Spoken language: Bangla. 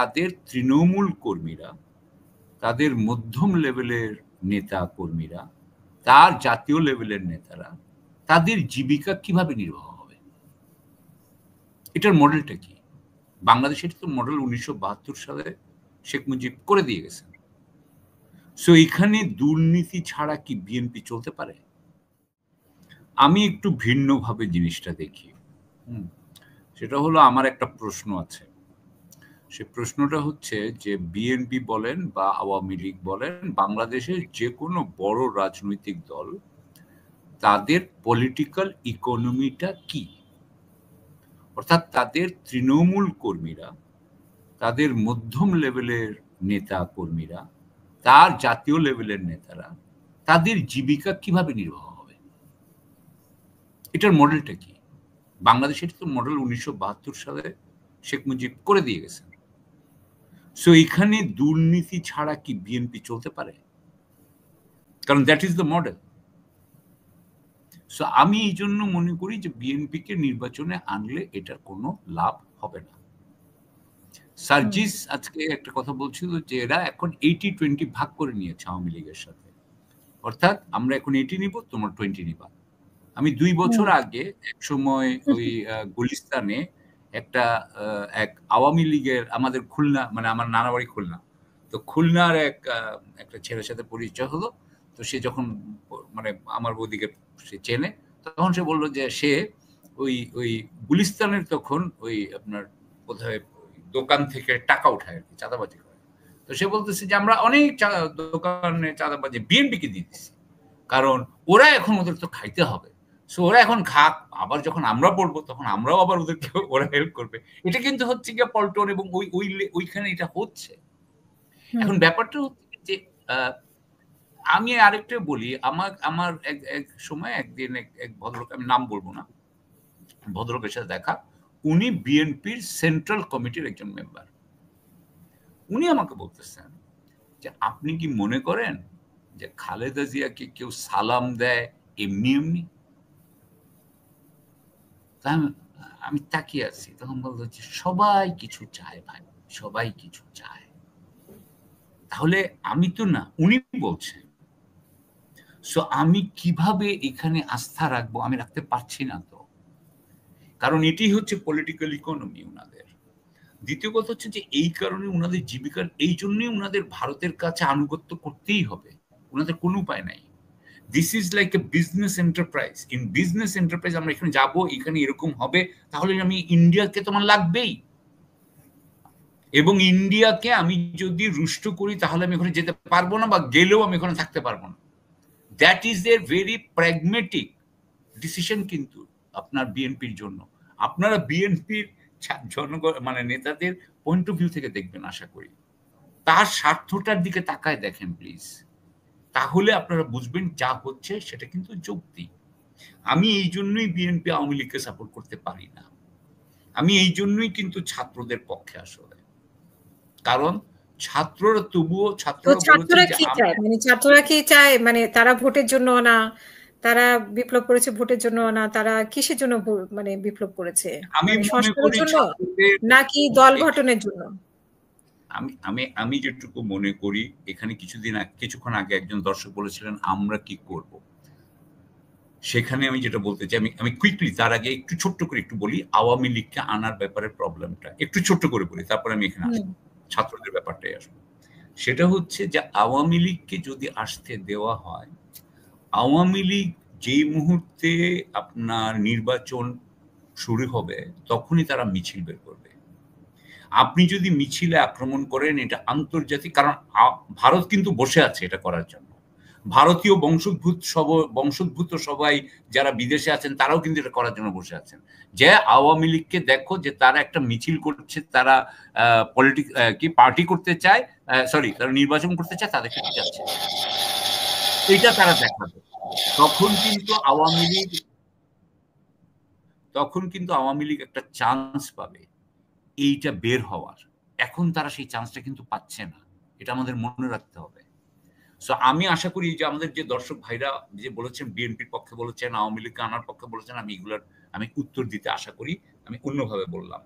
তাদের তৃণমূল কর্মীরা, তাদের মধ্যম লেভেলের নেতা কর্মীরা, তার জাতীয় লেভেলের নেতারা তাদের জীবিকা কিভাবে নির্বাহ হবে? এটার মডেলটা কি? বাংলাদেশের তো মডেল 1972 সালে শেখ মুজিব করে দিয়ে গেছেন। সো এখানে দুর্নীতি ছাড়া কি বিএনপি চলতে পারে? আমি একটু ভিন্নভাবে জিনিসটা দেখি। সেটা হলো, আমার একটা প্রশ্ন আছে। সে প্রশ্নটা হচ্ছে যে বিএনপি বলেন বা আওয়ামী লীগ বলেন, বাংলাদেশের যে কোনো বড় রাজনৈতিক দল, তাদের পলিটিক্যাল ইকোনমিটা কি? অর্থাৎ তাদের তৃণমূল কর্মীরা, তাদের মধ্যম লেভেলের নেতা কর্মীরা, তার জাতীয় লেভেলের নেতারা তাদের জীবিকা কিভাবে নির্বাহ হবে? এটার মডেলটা কি? বাংলাদেশের তো মডেল 1972 সালে শেখ মুজিব করে দিয়ে গেছেন। সো এখানে দুর্নীতি ছাড়া কি বিএনপি চলতে পারে? কারণ that is the model. So আমি এই জন্য মনে করি যে বিএনপিকে নির্বাচনে আনলে এটার কোনো লাভ হবে না। সার্জিস আজকে একটা কথা বলছিল যে এরা এখন 80-20 ভাগ করে নিয়েছে আওয়ামী লীগের সাথে। অর্থাৎ আমরা এখন 80 নিব, তোমার 20 নিবা। আমি 2 বছর আগে এক সময় ওই গুলিস্তানে একটা এক আওয়ামী লীগের, আমাদের খুলনা, মানে আমার নানা বাড়ি খুলনা, তো খুলনার একটা ছেলের সাথে পরিচয় হলো। তো সে যখন মানে আমার ওদিকে সে চেনে, তখন সে বললো যে সে ওই ওই গুলিস্তানের তখন ওই আপনার কোথায় দোকান থেকে টাকা উঠায় আর কি, চাঁদাবাজি করে। তো সে বলতেছে যে আমরা অনেক দোকানে চাঁদাবাজি বিএনপিকে দিয়ে দিচ্ছি, কারণ ওরা এখন ওদের তো খাইতে হবে। সো ওরা এখন খাক, আবার যখন আমরা পড়বো তখন আমরাও আবার ওদেরকে ওরা হেল্প করবে। এটা কিন্তু হচ্ছে গিয়ে পল্টন এবং ওইখানে এটা হচ্ছে। এখন ব্যাপারটা হচ্ছে যে আমি আরেকটা বলি, আমার এক সময় একদিন এক ভদ্রলোক, আমি নাম বলবো না, ভদ্রলোকের সাথে দেখা। উনি বিএনপির সেন্ট্রাল কমিটির একজন মেম্বার। উনি আমাকে বলতেছেন যে আপনি কি মনে করেন যে খালেদা জিয়াকে কেউ সালাম দেয় এমনি এমনি? আমি তাকিয়ে আছি, তখন বলতো যে সবাই কিছু চায় ভাই, সবাই কিছু চায়। তাহলে আমি তো না, উনি বলছেন। সো আমি কিভাবে এখানে আস্থা রাখবো? আমি রাখতে পারছি না তো, কারণ এটি হচ্ছে পলিটিক্যাল ইকোনমি উনাদের। দ্বিতীয় কথা হচ্ছে যে এই কারণে উনাদের জীবিকার, এই জন্যই উনাদের ভারতের কাছে আনুগত্য করতেই হবে, উনাদের কোনো উপায় নাই। This is like a business enterprise. In business enterprise আমরা এখানে যাব, এখানে এরকম হবে, তাহলে আমি ইন্ডিয়াকে তো আমার লাগবেই, এবং ইন্ডিয়াকে আমি যদি রুষ্ট করি তাহলে আমি ওখানে যেতে পারবো না, বা গেলেও আমি ওখানে থাকতে পারবো না। That is a very pragmatic decision কিন্তু আপনার বিএনপির জন্য। আপনারা বিএনপির জনগণ মানে নেতাদের পয়েন্ট অফ ভিউ থেকে দেখবেন, আশা করি তার স্বার্থটার দিকে তাকায় দেখেন প্লিজ, তাহলে আপনারা বুঝবেন যা হচ্ছে সেটা কিন্তু যৌক্তিক। আমি এই জন্যই বিএনপি আওয়ামী লীগকে সাপোর্ট করতে পারি না। আমি এই জন্যই কিন্তু ছাত্রদের পক্ষে, আসলে কারণ ছাত্ররা তবুও ছাত্ররা কি চায়, মানে ছাত্ররা কি চায়, মানে তারা ভোটের জন্য না, তারা বিপ্লব করেছে ভোটের জন্য না, তারা কিসের জন্য মানে বিপ্লব করেছে? আমি মনে করি নাকি দল গঠনের জন্য? আমি যেটুকু মনে করি, এখানে কিছুক্ষণ আগে একজন দর্শক বলেছিলেন আমরা কি করব, সেখানে আমি যেটা বলতে চাই, আমি কুইকলি তার আগে একটু ছোট্ট করে একটু বলি আওয়ামী লীগকে আনার ব্যাপারে প্রবলেমটা একটু ছোট্ট করে বলি, তারপর আমি এখানে আসবো, ছাত্রদের ব্যাপারটাই আসবো। সেটা হচ্ছে যে আওয়ামী লীগকে যদি আসতে দেওয়া হয়, আওয়ামী লীগ যেই মুহূর্তে আপনার নির্বাচন শুরু হবে তখনই তারা মিছিল বের করবে। আপনি যদি মিছিলে আক্রমণ করেন, এটা আন্তর্জাতিক, কারণ ভারত কিন্তু বসে আছে এটা করার জন্য। ভারতীয় বংশোদ্ভূত সবাই যারা বিদেশে আছেন তারাও কিন্তু এটা করার জন্য বসে আছেন, যে আওয়ামী লীগকে দেখো যে তারা একটা মিছিল করছে, তারা পার্টি করতে চায়, তারা নির্বাচন করতে চায়, তাদেরকে যাচ্ছে, এটা তারা দেখাবে। তখন কিন্তু আওয়ামী লীগ একটা চান্স পাবে এইটা বের হওয়ার। এখন তারা সেই চান্সটা কিন্তু পাচ্ছে না, এটা আমাদের মনে রাখতে হবে। সো আমি আশা করি যে আমাদের যে দর্শক ভাইরা যে বলেছেন বিএনপির পক্ষে বলেছেন, আওয়ামী লীগকে আনার পক্ষে বলেছেন, আমি উত্তর দিতে আশা করি। আমি অন্যভাবে বললাম।